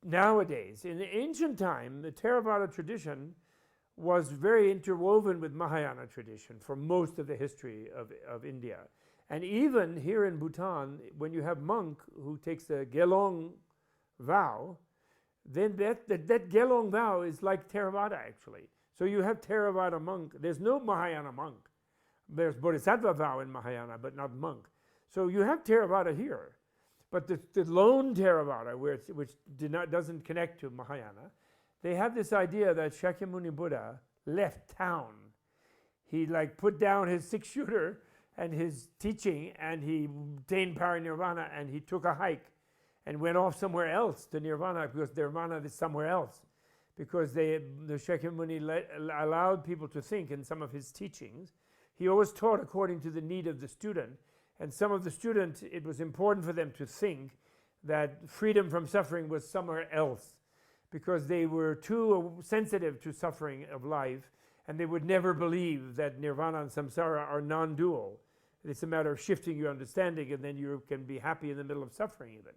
nowadays, in the ancient time, the Theravada tradition was very interwoven with Mahayana tradition for most of the history of India. And even here in Bhutan, when you have monk who takes the Gelong vow, then that Gelong vow is like Theravada actually. So you have Theravada monk. There's no Mahayana monk. There's Bodhisattva vow in Mahayana, but not monk. So you have Theravada here. But the lone Theravada, which doesn't connect to Mahayana, they have this idea that Shakyamuni Buddha left town. He put down his 6-shooter and his teaching, and he attained parinirvana, and he took a hike and went off somewhere else to nirvana, because nirvana is somewhere else. Because the Shakyamuni allowed people to think in some of his teachings. He always taught according to the need of the student. And some of the students, it was important for them to think that freedom from suffering was somewhere else, because they were too sensitive to suffering of life, and they would never believe that nirvana and samsara are non-dual. It's a matter of shifting your understanding, and then you can be happy in the middle of suffering even.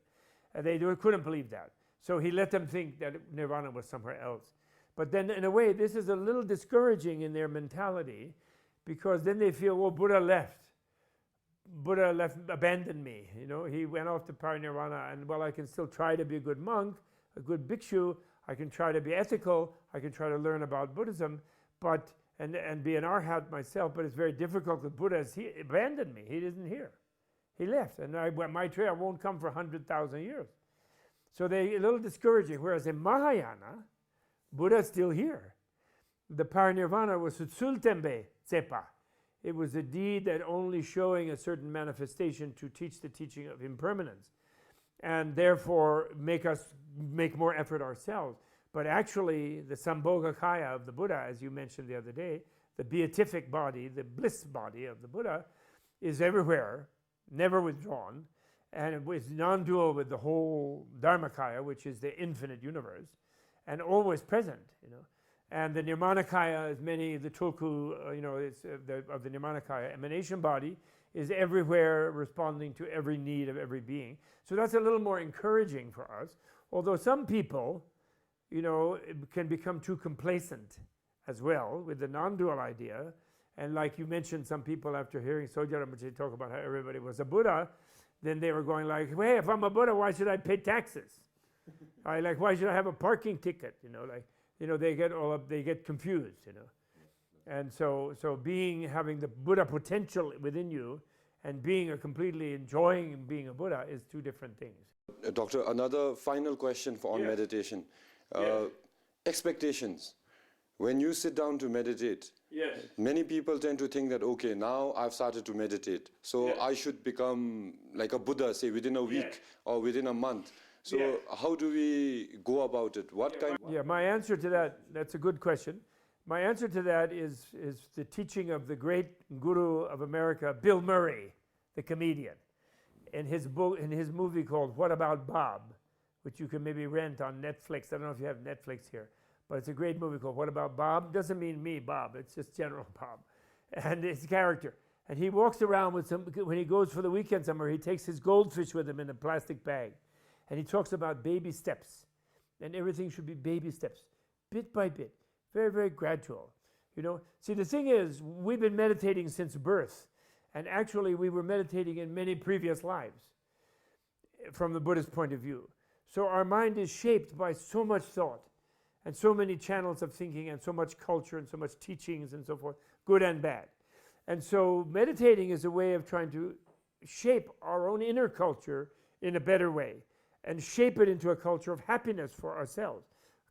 And they couldn't believe that. So he let them think that nirvana was somewhere else. But then in a way, this is a little discouraging in their mentality, because then they feel, well, Buddha left, abandoned me. He went off to parinirvana, and well, I can still try to be a good monk, a good bhikshu. I can try to be ethical. I can try to learn about Buddhism, and be an arhat myself. But it's very difficult because Buddha he abandoned me. He isn't here. He left, and my trail won't come for 100,000 years. So they're a little discouraging. Whereas in Mahayana, Buddha's still here. The parinirvana was Sutsultembe Tsepa. It was a deed that only showing a certain manifestation to teach the teaching of impermanence, and therefore make us make more effort ourselves. But actually, the Sambhogakaya of the Buddha, as you mentioned the other day, the beatific body, the bliss body of the Buddha, is everywhere, never withdrawn, and it was non-dual with the whole Dharmakaya, which is the infinite universe, and always present. And the Nirmanakaya, as many the Tulku, of the Nirmanakaya emanation body, is everywhere, responding to every need of every being. So that's a little more encouraging for us. Although some people, can become too complacent as well with the non-dual idea. And like you mentioned, some people, after hearing Soja Rinpoche talk about how everybody was a Buddha, then they were going like, hey, if I'm a Buddha, why should I pay taxes? Why should I have a parking ticket? They get confused, And so having the Buddha potential within you and being completely enjoying being a Buddha is two different things. Doctor, another final question on meditation. Expectations. When you sit down to meditate, many people tend to think that, okay, now I've started to meditate, so I should become like a Buddha, say, within a week or within a month. So how do we go about it? What kind? My answer to that's a good question. My answer to that is the teaching of the great guru of America, Bill Murray, the comedian, in his movie called What About Bob, which you can maybe rent on Netflix. I don't know if you have Netflix here, but it's a great movie called What About Bob. Doesn't mean me, Bob. It's just General Bob, and his character. And he walks around with when he goes for the weekend somewhere, he takes his goldfish with him in a plastic bag. And he talks about baby steps, and everything should be baby steps, bit by bit, very, very gradual. See, the thing is, we've been meditating since birth, and actually we were meditating in many previous lives from the Buddhist point of view. So our mind is shaped by so much thought, and so many channels of thinking, and so much culture, and so much teachings, and so forth, good and bad. And so meditating is a way of trying to shape our own inner culture in a better way, and shape it into a culture of happiness for ourselves.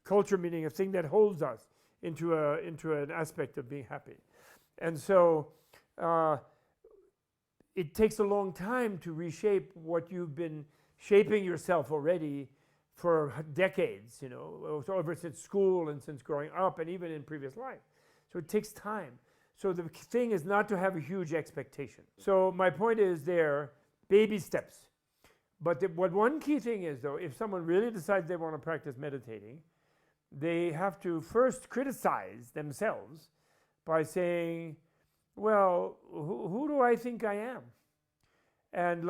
Culture meaning a thing that holds us into an aspect of being happy. And so it takes a long time to reshape what you've been shaping yourself already for decades, ever since school and since growing up and even in previous life. So it takes time. So the thing is not to have a huge expectation. So my point is baby steps. But what one key thing is, though, if someone really decides they want to practice meditating, they have to first criticize themselves by saying, well, who do I think I am? And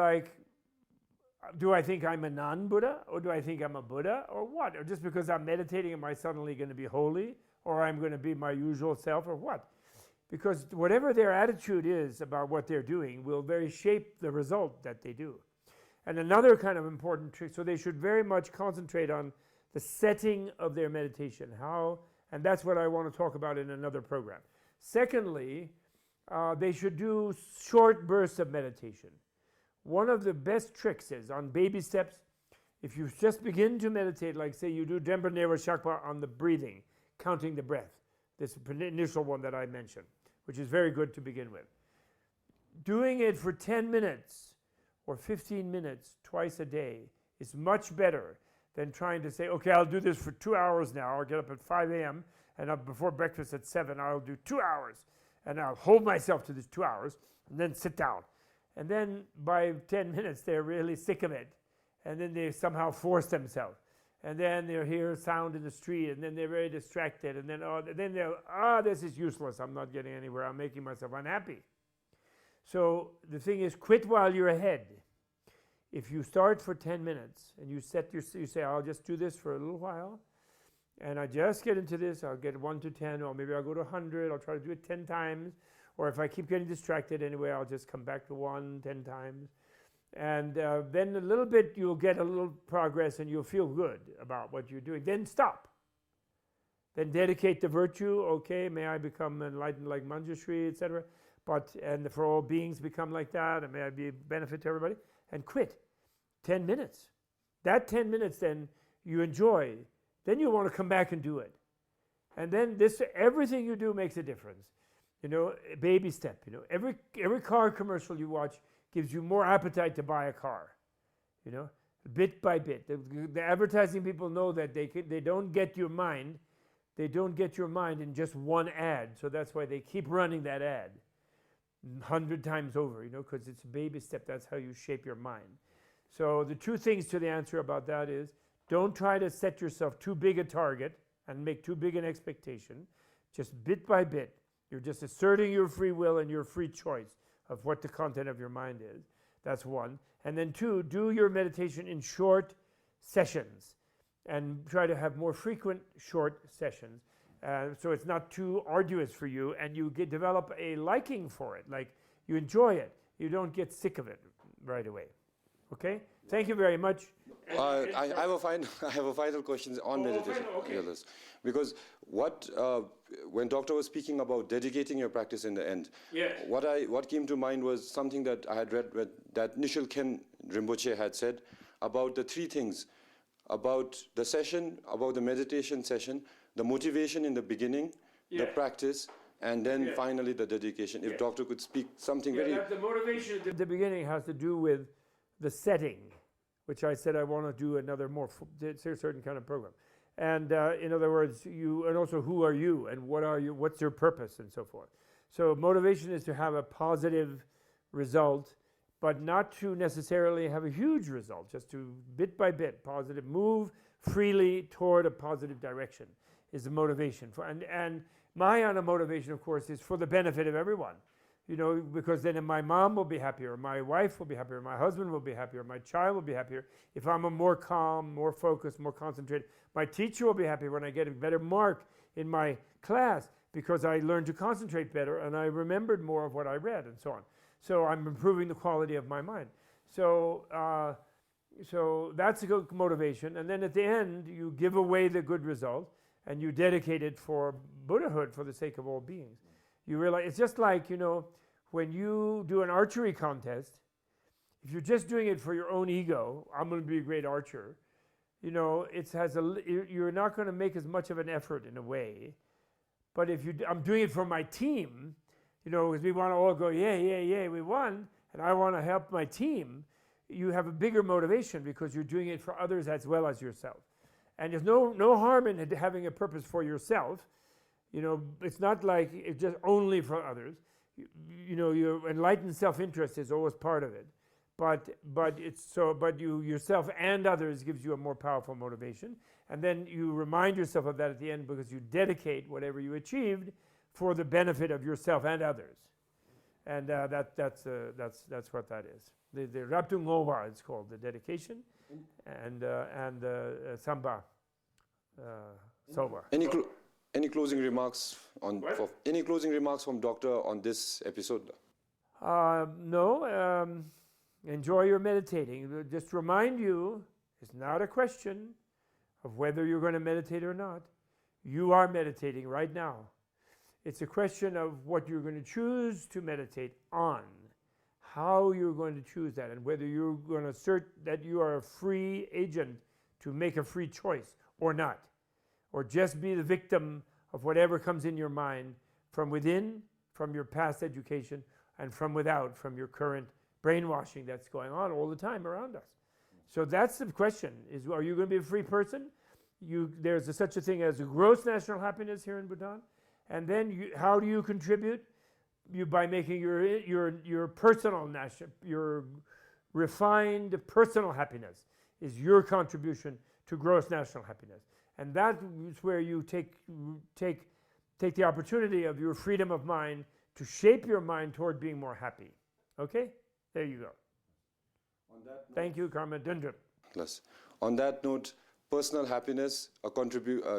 do I think I'm a non-Buddha? Or do I think I'm a Buddha? Or what? Or just because I'm meditating, am I suddenly going to be holy? Or I'm going to be my usual self? Or what? Because whatever their attitude is about what they're doing will very shape the result that they do. And another kind of important trick, so they should very much concentrate on the setting of their meditation, and that's what I want to talk about in another program. Secondly, they should do short bursts of meditation. One of the best tricks is on baby steps, if you just begin to meditate, like say you do Dempa Neva Shakpa on the breathing, counting the breath, this initial one that I mentioned, which is very good to begin with. Doing it for 10 minutes or 15 minutes twice a day is much better than trying to say, okay, I'll do this for 2 hours now. I'll get up at 5 a.m. and before breakfast at 7, I'll do 2 hours. And I'll hold myself to these 2 hours and then sit down. And then by 10 minutes, they're really sick of it. And then they somehow force themselves. And then they hear sound in the street, and then they're very distracted. And then they'll, this is useless. I'm not getting anywhere. I'm making myself unhappy. So the thing is, quit while you're ahead. If you start for 10 minutes and you say, I'll just do this for a little while, and I just get into this, I'll get 1 to 10, or maybe I'll go to 100, I'll try to do it 10 times, or if I keep getting distracted anyway, I'll just come back to 1, 10 times. And then a little bit, you'll get a little progress and you'll feel good about what you're doing. Then stop. Then dedicate the virtue, okay, may I become enlightened like Manjushri, etc. And for all beings become like that, and may I be a benefit to everybody, and quit. 10 minutes. That 10 minutes then you enjoy. Then you want to come back and do it. And then everything you do makes a difference. You know, a baby step. You know, every car commercial you watch gives you more appetite to buy a car. You know, bit by bit. The advertising people know that they don't get your mind. They don't get your mind in just one ad. So that's why they keep running that ad 100 times over, you know, because it's a baby step. That's how you shape your mind. So the two things to the answer about that is, don't try to set yourself too big a target and make too big an expectation. Just bit by bit, you're just asserting your free will and your free choice of what the content of your mind is. That's one. And then two, do your meditation in short sessions and try to have more frequent short sessions. So it's not too arduous for you, and you develop a liking for it. Like, you enjoy it. You don't get sick of it right away. Okay? Thank you very much. I have a final question on meditation. Okay. Because when Doctor was speaking about dedicating your practice in the end, yes. What came to mind was something that I had read that Nishil Khen Rinpoche had said about the three things, about the session, about the meditation session, the motivation in the beginning, the practice, and then finally the dedication. If Doctor could speak something very... The motivation at the beginning has to do with the setting, which I said I want to do another more certain kind of program. And in other words, and also who are you and what are you, what's your purpose and so forth. So motivation is to have a positive result, but not to necessarily have a huge result, just to bit by bit, positive, move freely toward a positive direction is the motivation. And Mahayana motivation, of course, is for the benefit of everyone. You know, because then my mom will be happier, my wife will be happier, my husband will be happier, my child will be happier if I'm a more calm, more focused, more concentrated. My teacher will be happy when I get a better mark in my class because I learned to concentrate better and I remembered more of what I read and so on. So I'm improving the quality of my mind. So that's a good motivation. And then at the end, you give away the good result and you dedicate it for Buddhahood for the sake of all beings. You realize it's just like, you know, when you do an archery contest, if you're just doing it for your own ego, I'm going to be a great archer, you know, you're not going to make as much of an effort in a way. But if I'm doing it for my team, you know, because we want to all go, yay, we won, and I want to help my team, you have a bigger motivation because you're doing it for others as well as yourself. And there's no harm in having a purpose for yourself. You know, it's not like it's just only for others. You know, your enlightened self-interest is always part of it. But you yourself and others gives you a more powerful motivation. And then you remind yourself of that at the end because you dedicate whatever you achieved for the benefit of yourself and others. And that's what that is. The Raptung Ova, it's called, the dedication, and Samba Soba. Any closing remarks any closing remarks from Doctor on this episode? No. Enjoy your meditating. Just remind you, it's not a question of whether you're going to meditate or not. You are meditating right now. It's a question of what you're going to choose to meditate on, how you're going to choose that, and whether you're going to assert that you are a free agent to make a free choice or not, or just be the victim of whatever comes in your mind from within, from your past education, and from without, from your current brainwashing that's going on all the time around us. So that's the question, is are you going to be a free person? There's such a thing as a gross national happiness here in Bhutan. And then how do you contribute? By making your personal your refined personal happiness is your contribution to gross national happiness. And that is where you take the opportunity of your freedom of mind to shape your mind toward being more happy. Okay? There you go. On that note, thank you, Karma Dundrup. On that note, personal happiness,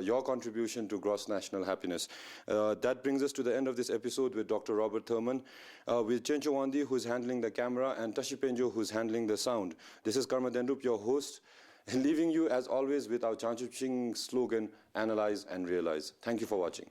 your contribution to gross national happiness. That brings us to the end of this episode with Dr. Robert Thurman, with Chencho Wandi, who's handling the camera, and Tashipenjo, who's handling the sound. This is Karma Dendrup, your host, and leaving you, as always, with our Jangchub Shing slogan, analyze and realize. Thank you for watching.